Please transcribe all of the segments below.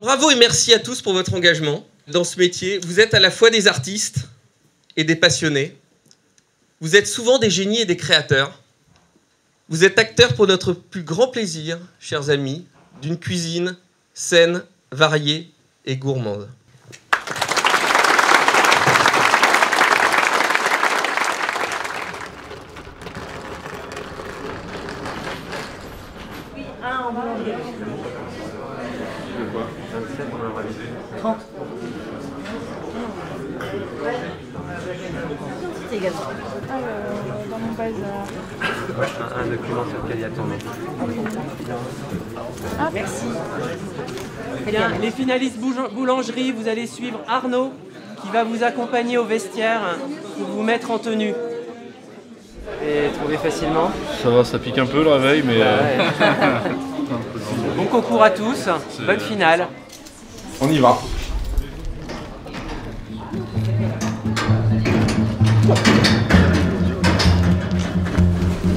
Bravo et merci à tous pour votre engagement dans ce métier. Vous êtes à la fois des artistes et des passionnés. Vous êtes souvent des génies et des créateurs. Vous êtes acteurs pour notre plus grand plaisir, chers amis, d'une cuisine saine, variée et gourmande. Dans mon bazar. Un document sur lequel il y a ton nom. Ah, merci. Eh bien, les finalistes boulangerie, vous allez suivre Arnaud qui va vous accompagner au vestiaire pour vous mettre en tenue. Et trouver facilement. Ça va, ça pique un peu le réveil, mais... Bon concours à tous, bonne finale. On y va. Vous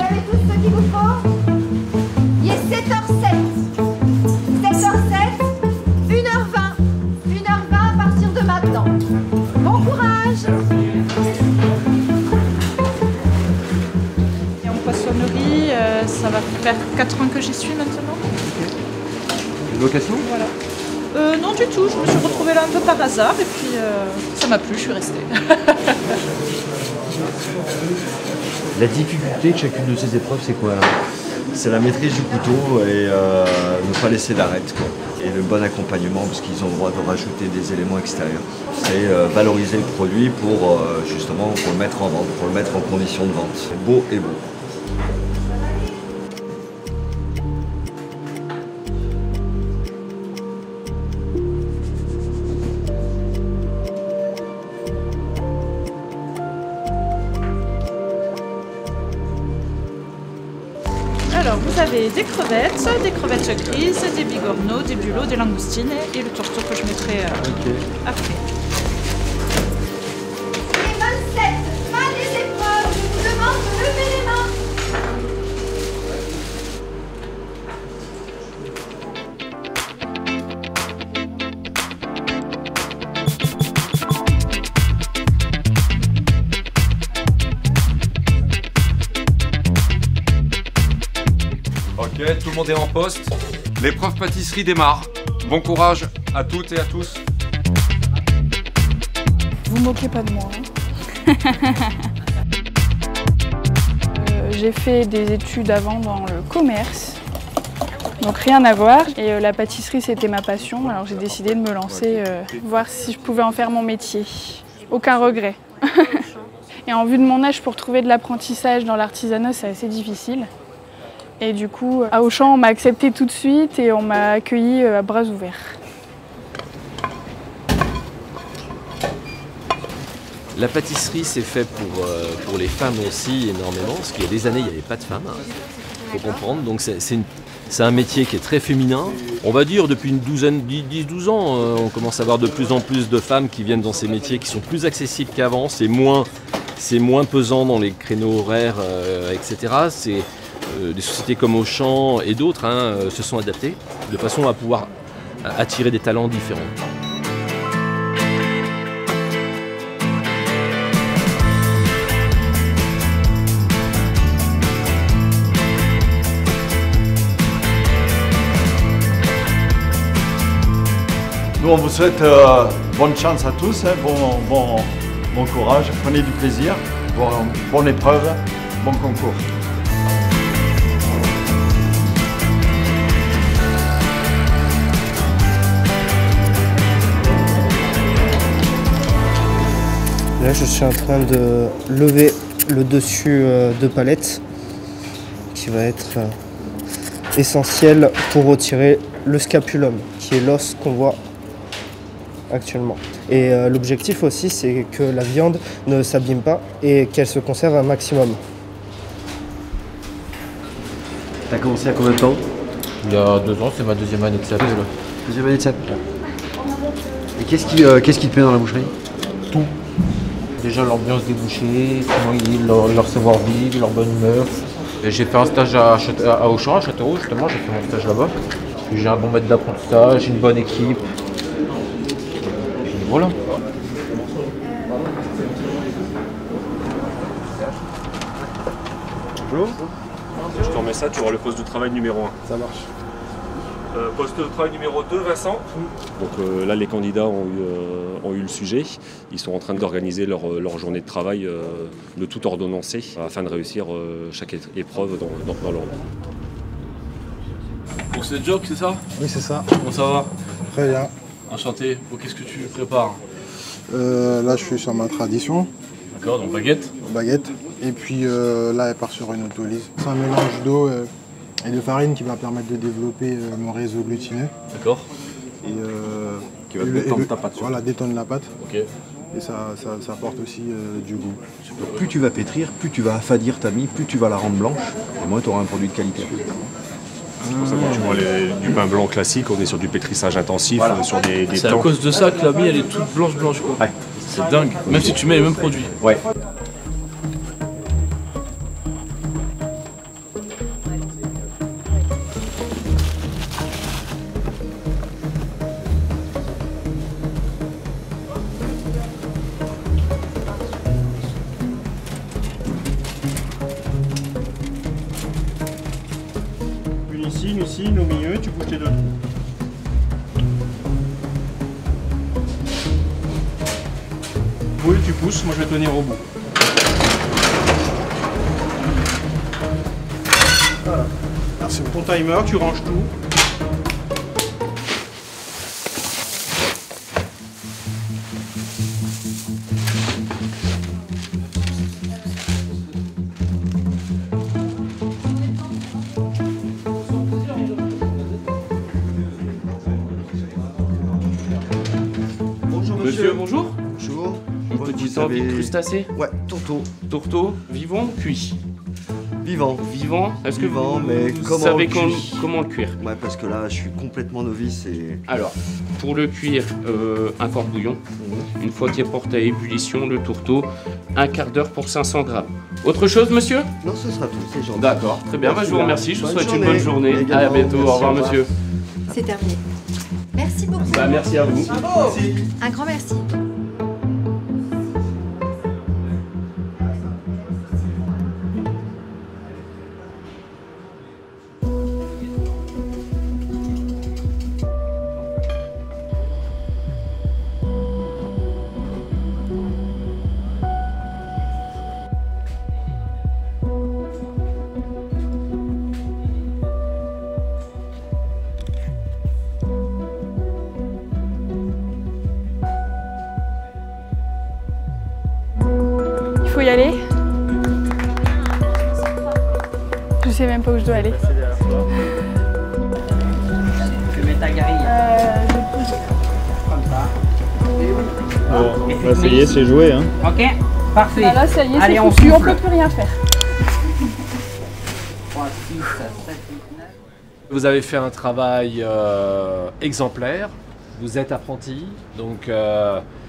avez tout ce qu'il vous faut? Il est 7h07. 7h07, 1h20. 1h20 à partir de maintenant. Bon courage! Et en poissonnerie, ça va faire 4 ans que j'y suis maintenant. Une location? Voilà. Non du tout, je me suis retrouvée là un peu par hasard et puis ça m'a plu, je suis restée. La difficulté de chacune de ces épreuves, c'est quoi? C'est la maîtrise du couteau et ne pas laisser d'arête, quoi. Et le bon accompagnement, parce qu'ils ont le droit de rajouter des éléments extérieurs. C'est valoriser le produit pour justement pour le mettre en vente, pour le mettre en condition de vente. C'est beau et beau. Alors vous avez des crevettes grises, des bigorneaux, des bulots, des langoustines et le tourteau que je mettrai après. Les 27, fin des épreuves. Je vous demande de lever les mains. Ok, tout le monde est en poste. L'épreuve pâtisserie démarre. Bon courage à toutes et à tous. Vous moquez pas de moi. Hein. J'ai fait des études avant dans le commerce, donc rien à voir. Et la pâtisserie, c'était ma passion, alors j'ai décidé de me lancer, voir si je pouvais en faire mon métier. Aucun regret. Et en vue de mon âge, pour trouver de l'apprentissage dans l'artisanat, c'est assez difficile. Et du coup, à Auchan, on m'a accepté tout de suite et on m'a accueilli à bras ouverts. La pâtisserie, c'est fait pour les femmes aussi énormément, parce qu'il y a des années, il n'y avait pas de femmes, il faut comprendre. Donc c'est un métier qui est très féminin. On va dire depuis une douzaine, 10-12 ans, on commence à avoir de plus en plus de femmes qui viennent dans ces métiers, qui sont plus accessibles qu'avant. C'est moins pesant dans les créneaux horaires, etc. Des sociétés comme Auchan et d'autres se sont adaptées de façon à pouvoir attirer des talents différents. Nous, on vous souhaite bonne chance à tous, hein, bon courage, prenez du plaisir, bonne épreuve, bon concours. Là, je suis en train de lever le dessus de palette qui va être essentiel pour retirer le scapulum, qui est l'os qu'on voit actuellement. Et l'objectif aussi, c'est que la viande ne s'abîme pas et qu'elle se conserve un maximum. T'as commencé à combien de temps? Il y a 2 ans, c'est ma deuxième année de CAP. Deuxième année de CAP. Et qu'est-ce qui te plaît dans la boucherie? Tout. Déjà l'ambiance des bouchers, leur savoir-vivre, leur bonne humeur. J'ai fait un stage à Auchan, à Châteauroux justement, j'ai fait mon stage là-bas. J'ai un bon maître d'apprentissage, une bonne équipe. Et voilà. Bonjour. Je te remets ça, tu auras le poste de travail numéro 1. Ça marche. Poste de travail numéro 2, Vincent. Donc là, les candidats ont eu le sujet. Ils sont en train d'organiser leur journée de travail, de tout ordonnancer, afin de réussir chaque épreuve dans l'ordre. Donc c'est le job, c'est ça? Oui, c'est ça. Comment ça va? Très bien. Enchanté. Bon, qu'est-ce que tu prépares? Là, je suis sur ma tradition. D'accord, donc baguette? Baguette. Et puis là, elle part sur une autolyse. C'est un mélange d'eau et de farine qui va permettre de développer mon réseau glutineux. D'accord. Et qui va détendre ta pâte. Voilà, détendre la pâte. Ok. Et ça apporte aussi du goût. Plus tu vas pétrir, plus tu vas affadir ta mie, plus tu vas la rendre blanche, et moins tu auras un produit de qualité. C'est pour ça que quand tu vois du pain blanc classique, on est sur du pétrissage intensif, Voilà. sur des temps. C'est à cause de ça que la mie elle est toute blanche quoi. Ouais. C'est dingue. Même si tu mets les mêmes produits. Ouais. Une ici, une au milieu, tu bouges tes deux trous. Oui, tu pousses, moi je vais tenir au bout. Voilà. Merci beaucoup. Ton timer, tu ranges tout. Monsieur, bonjour. Bonjour. Une petite envie de crustacés? Ouais, tourteau. Tourteau, vivant ou cuit? Vivant. Vivant. Est-ce que Vivant, mais vous comment savez cuit comment le cuire? Ouais, parce que là, je suis complètement novice et... Alors, pour le cuire, un quart bouillon. Une fois qu'il est porté à ébullition, le tourteau, un quart d'heure pour 500 grammes. Autre chose, monsieur? Non, ce sera tout, c'est gentil. D'accord, très bien. Bah, je vous remercie. Je vous souhaite une bonne journée. Également. À bientôt. Merci, au revoir, au revoir. monsieur. C'est terminé. Merci beaucoup. Bah, merci à vous. Un grand merci. Il faut y aller. Je sais même pas où je dois aller. Je mets ta grille. Bon, bah, ça y est, c'est joué. Hein. Ok, parfait. Bah là, ça y est, Allez, c'est on foutu, on souffle. peut plus rien faire. 3, 6, 7, 8, 9. Vous avez fait un travail exemplaire, vous êtes apprenti, donc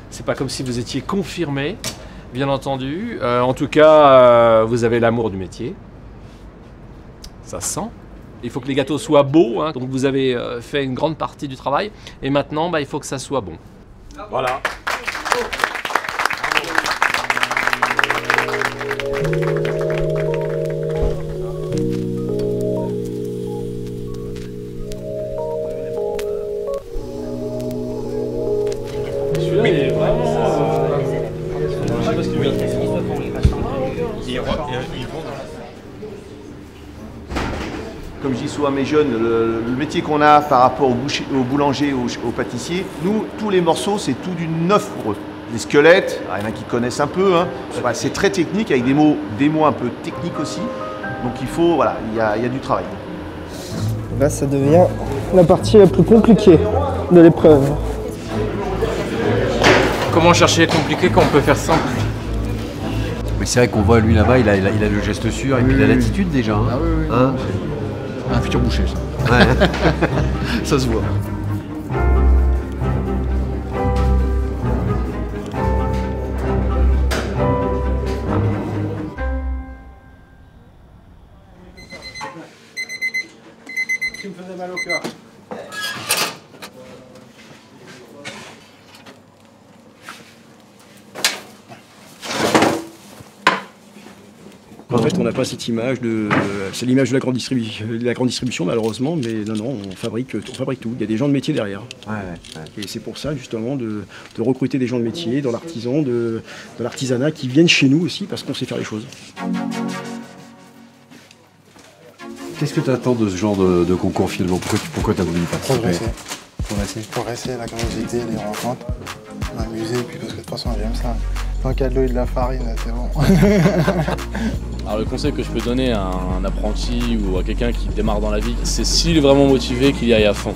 c'est pas comme si vous étiez confirmé, bien entendu. En tout cas, vous avez l'amour du métier, ça se sent. Il faut que les gâteaux soient beaux, hein, donc vous avez fait une grande partie du travail, et maintenant il faut que ça soit bon. Voilà. Celui-là, il est vraiment. Comme je dis souvent à mes jeunes, le métier qu'on a par rapport au boulanger, au pâtissier, nous, tous les morceaux, c'est tout du neuf pour eux. Les squelettes, il y en a qui connaissent un peu, hein. C'est très technique, avec des mots un peu techniques aussi. Donc il faut, voilà, il y a du travail. Là, ça devient la partie la plus compliquée de l'épreuve. Comment chercher compliqué quand on peut faire simple? Mais c'est vrai qu'on voit lui là-bas, il a le geste sûr et puis il a l'attitude déjà. Hein. Ah oui, oui. Hein, Un futur boucher, ça. ouais. Ça se voit. Tu me faisais mal au cœur. En fait, on n'a pas cette image de... c'est l'image de la grande distribution, malheureusement, mais non, on fabrique tout. Il y a des gens de métier derrière. Et c'est pour ça, justement, de recruter des gens de métier, dans l'artisan, dans l'artisanat, qui viennent chez nous aussi, parce qu'on sait faire les choses. Qu'est-ce que tu attends de ce genre de concours, finalement? Pourquoi tu as voulu y participer? Progresser, la curiosité, les rencontres, m'amuser, puis parce que de toute façon, j'aime ça. Tant qu'il y a de l'eau et de la farine, c'est bon. Alors le conseil que je peux donner à un apprenti ou à quelqu'un qui démarre dans la vie, c'est s'il est vraiment motivé, qu'il y aille à fond.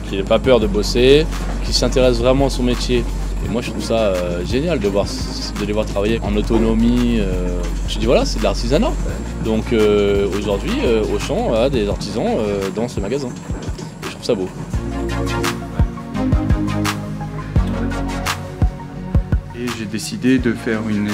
Qu'il n'ait pas peur de bosser, qu'il s'intéresse vraiment à son métier. Et moi je trouve ça génial de les voir travailler en autonomie. Je dis voilà, c'est de l'artisanat. Donc aujourd'hui, Auchan a des artisans dans ce magasin. Et je trouve ça beau. Et j'ai décidé de faire une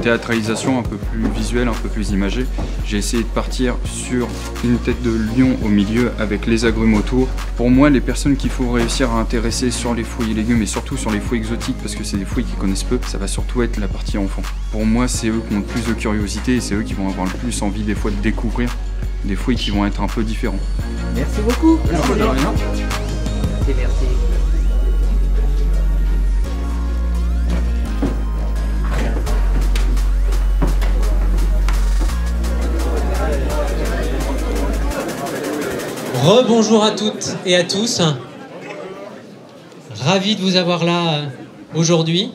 théâtralisation un peu plus visuelle, un peu plus imagée. J'ai essayé de partir sur une tête de lion au milieu avec les agrumes autour. Pour moi, les personnes qu'il faut réussir à intéresser sur les fruits et légumes et surtout sur les fruits exotiques, parce que c'est des fruits qu'ils connaissent peu, ça va surtout être la partie enfant. Pour moi, c'est eux qui ont le plus de curiosité et c'est eux qui vont avoir le plus envie des fois de découvrir des fruits qui vont être un peu différents. Merci beaucoup. Merci. Merci. Rebonjour à toutes et à tous. Ravi de vous avoir là aujourd'hui.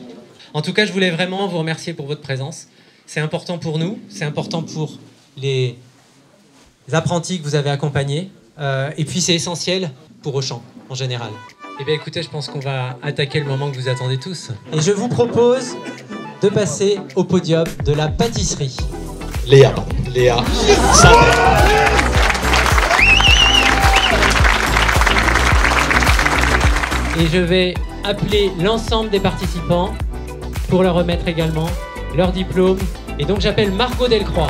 En tout cas, je voulais vraiment vous remercier pour votre présence. C'est important pour nous, c'est important pour les apprentis que vous avez accompagnés. Et puis c'est essentiel pour Auchan en général. Eh bien écoutez, je pense qu'on va attaquer le moment que vous attendez tous. Et je vous propose de passer au podium de la pâtisserie. Léa Sander. Et je vais appeler l'ensemble des participants pour leur remettre également leur diplôme. Et donc j'appelle Margot Delcroix.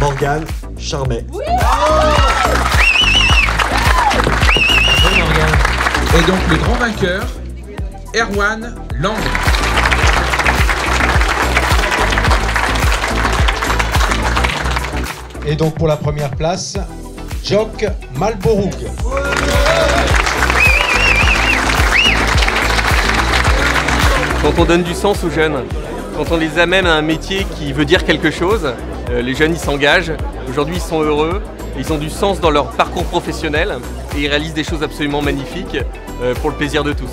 Morgane Charmet. Oui. Bonjour Morgane. Et donc le grand vainqueur, Erwan Lang. Et donc pour la première place, Jock Malboroug. Quand on donne du sens aux jeunes, quand on les amène à un métier qui veut dire quelque chose, les jeunes ils s'engagent, aujourd'hui ils sont heureux, ils ont du sens dans leur parcours professionnel et ils réalisent des choses absolument magnifiques pour le plaisir de tous.